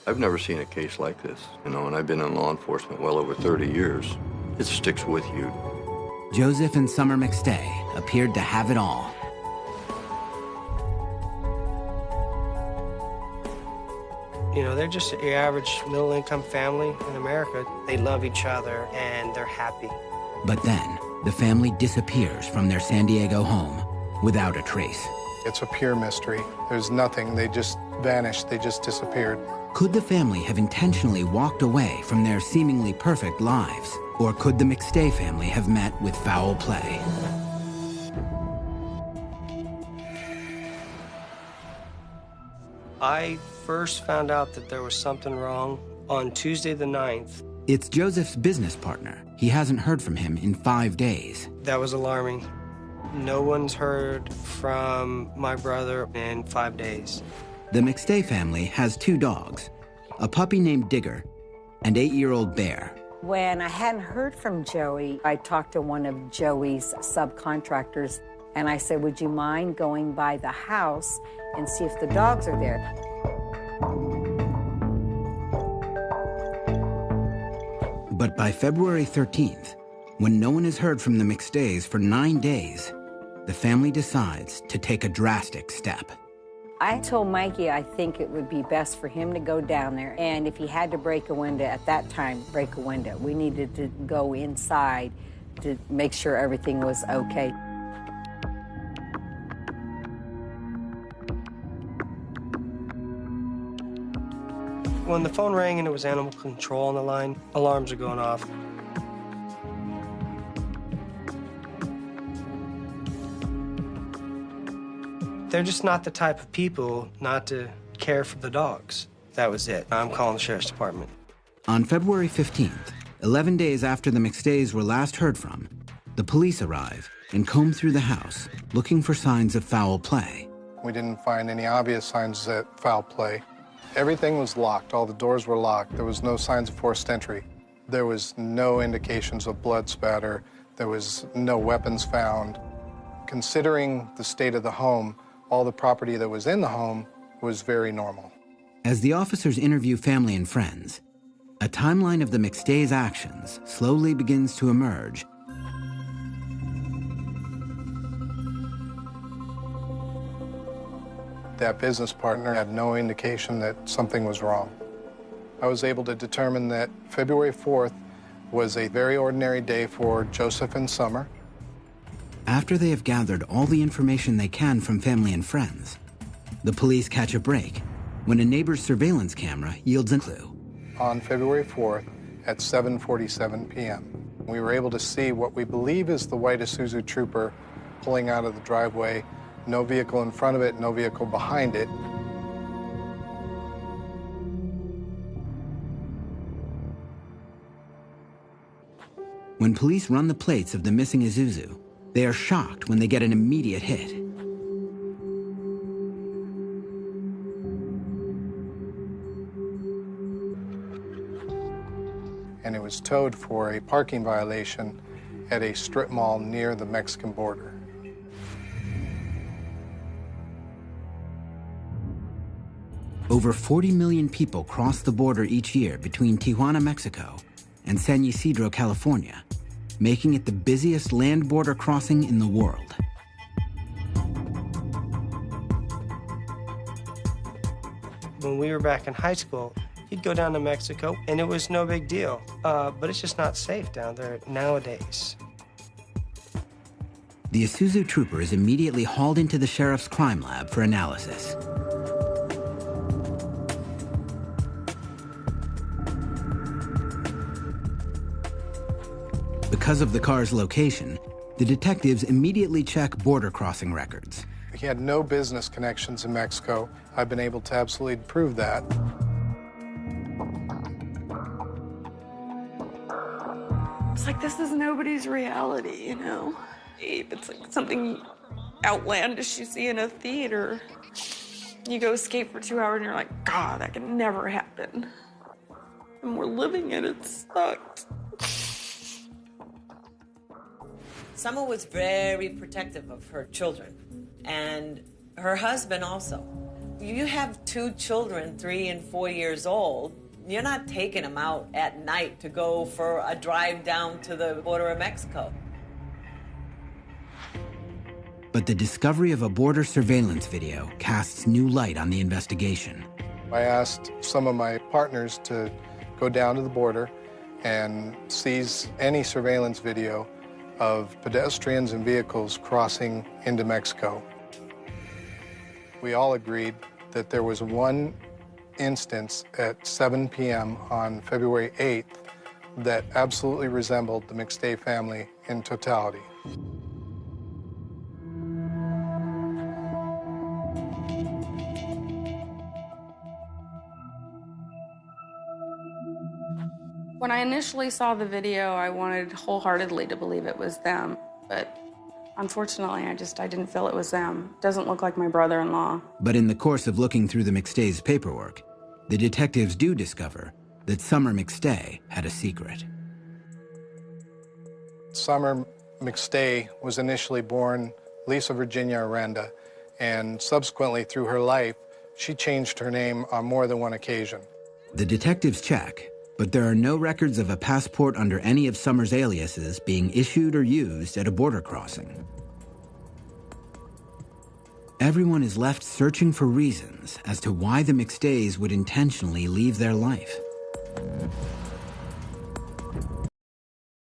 I've never seen a case like this, and I've been in law enforcement well over 30 years. It sticks with you. Joseph and Summer McStay appeared to have it all. They're just your average middle-income family in America. They love each other, and they're happy. But then, the family disappears from their San Diego home without a trace. It's a pure mystery. There's nothing. They just vanished. They just disappeared. Could the family have intentionally walked away from their seemingly perfect lives? Or could the McStay family have met with foul play? I first found out that there was something wrong on Tuesday the 9th. It's Joseph's business partner. He hasn't heard from him in 5 days. That was alarming. No one's heard from my brother in 5 days. The McStay family has 2 dogs, a puppy named Digger, and 8-year-old Bear. When I hadn't heard from Joey, I talked to one of Joey's subcontractors, and I said, would you mind going by the house and see if the dogs are there? But by February 13th, when no one has heard from the McStays for 9 days, the family decides to take a drastic step. I told Mikey I think it would be best for him to go down there, and if he had to break a window at that time, break a window. We needed to go inside to make sure everything was okay. When the phone rang and it was animal control on the line, alarms are going off. They're just not the type of people not to care for the dogs. That was it. I'm calling the sheriff's department. On February 15th, 11 days after the McStays were last heard from, the police arrive and comb through the house, looking for signs of foul play. We didn't find any obvious signs of foul play. Everything was locked. All the doors were locked. There was no signs of forced entry. There was no indications of blood spatter. There was no weapons found. Considering the state of the home, all the property that was in the home was very normal. As the officers interview family and friends, a timeline of the McStays' actions slowly begins to emerge. That business partner had no indication that something was wrong. I was able to determine that February 4th was a very ordinary day for Joseph and Summer. After they have gathered all the information they can from family and friends, the police catch a break when a neighbor's surveillance camera yields a clue. On February 4th at 7:47 p.m., we were able to see what we believe is the white Isuzu Trooper pulling out of the driveway. No vehicle in front of it, no vehicle behind it. When police run the plates of the missing Isuzu, they are shocked when they get an immediate hit. And it was towed for a parking violation at a strip mall near the Mexican border. Over 40 million people cross the border each year between Tijuana, Mexico, and San Ysidro, California, making it the busiest land border crossing in the world. When we were back in high school, you'd go down to Mexico, and it was no big deal. But it's just not safe down there nowadays. The Isuzu Trooper is immediately hauled into the sheriff's crime lab for analysis. Because of the car's location, the detectives immediately check border crossing records. He had no business connections in Mexico. I've been able to absolutely prove that. It's like this is nobody's reality, you know? It's like something outlandish you see in a theater. You go skate for 2 hours and you're like, God, that can never happen. And we're living it, it sucked. Summer was very protective of her children, and her husband also. You have 2 children, 3 and 4 years old. You're not taking them out at night to go for a drive down to the border of Mexico. But the discovery of a border surveillance video casts new light on the investigation. I asked some of my partners to go down to the border and seize any surveillance video of pedestrians and vehicles crossing into Mexico. We all agreed that there was one instance at 7 p.m. on February 8th that absolutely resembled the McStay family in totality. When I initially saw the video, I wanted wholeheartedly to believe it was them, but unfortunately, I didn't feel it was them. Doesn't look like my brother-in-law. But in the course of looking through the McStay's paperwork, the detectives do discover that Summer McStay had a secret. Summer McStay was initially born Lisa Virginia Aranda, and subsequently through her life, she changed her name on more than one occasion. The detectives check, but there are no records of a passport under any of Summer's aliases being issued or used at a border crossing. Everyone is left searching for reasons as to why the McStays would intentionally leave their life.